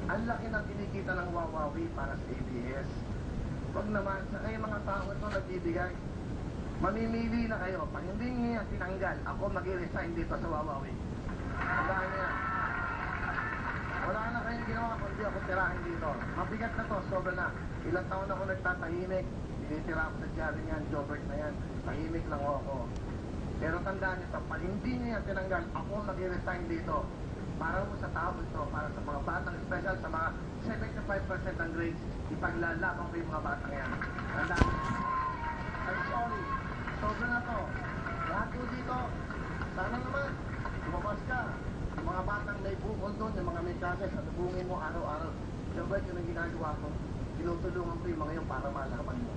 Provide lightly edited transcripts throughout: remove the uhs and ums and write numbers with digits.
Ang laki ng kinikita ng Huawei para sa ABS. Huwag naman, sa kayo mga tao ito nagbibigay. Mamimili na kayo. Pag hindi niya tinanggal, ako mag-resign dito sa Huawei. Tandaan niya. Wala na kayong ginawa kundi ako tirahin dito. Mabigat na to, sobra na. Ilang taon ako nagtatahimik. Tinitira ako sa Jari niyan, Jobert na yan. Tahimik lang ako. Pero tandaan niyo to, pag hindi niya tinanggal, ako mag-resign dito. Para mo sa tao ito, para sa mga batang special, sa mga 75% ng grades, ipaglalaban ko yung mga batang yan. Tandaan niyo. I'm sorry. Sobra na to. Lahat ko dito. Sana naman, lumabas ka. Yung mga batang may bukol doon, yung mga may klase, salubungin mo araw-araw. Jobert, yun ang ginagawa ko. Tinutulungan ko yung mga yun para malaman mo.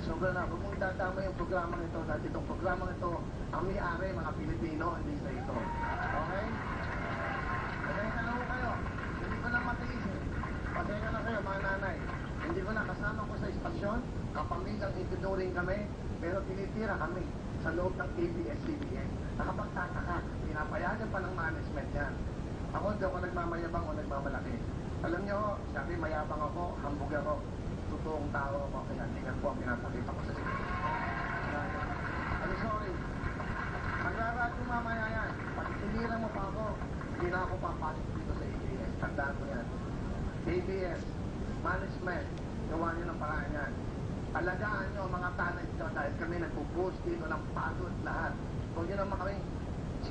Sobra na, huwag mong idadama yung programang ito dahil itong programang ito ang may-ari mga Pilipino, hindi sa ito. Okay? Pasensya na ho kayo. Hindi ko na matiis eh. Pasensya na kayo mga nanay. Hindi ko na kasama ko sa istasyon, kapamilyang itinuring kami, pero tinitira kami sa loob ng ABS-CBN. Nakapagtataka, pinapayagan pa ng management yan. Ako, hindi ako nagmamayabang o nagmamalaki. Alam niyo, sabi mayabang ako, hambog ako. Totoong tao ako, kaya tingnan po ang pinapakita ko sa inyo. I'm sorry. Magraradyo mamaya yan. Pag tinira mo pa ako, hindi na ako papasok dito sa ABS. Tandaan mo yan. ABS, management, gawa niyo ng paraan yan. Alagaan niyo ang mga talent nyo dahil kami nagpo-post dito ng pagod lahat. Huwag niyo naman kami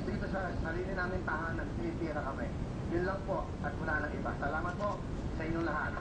dito sa sarili namin tahanan, tinitira kami. Yun lang po at wala nang iba. Salamat po sa inyong lahat.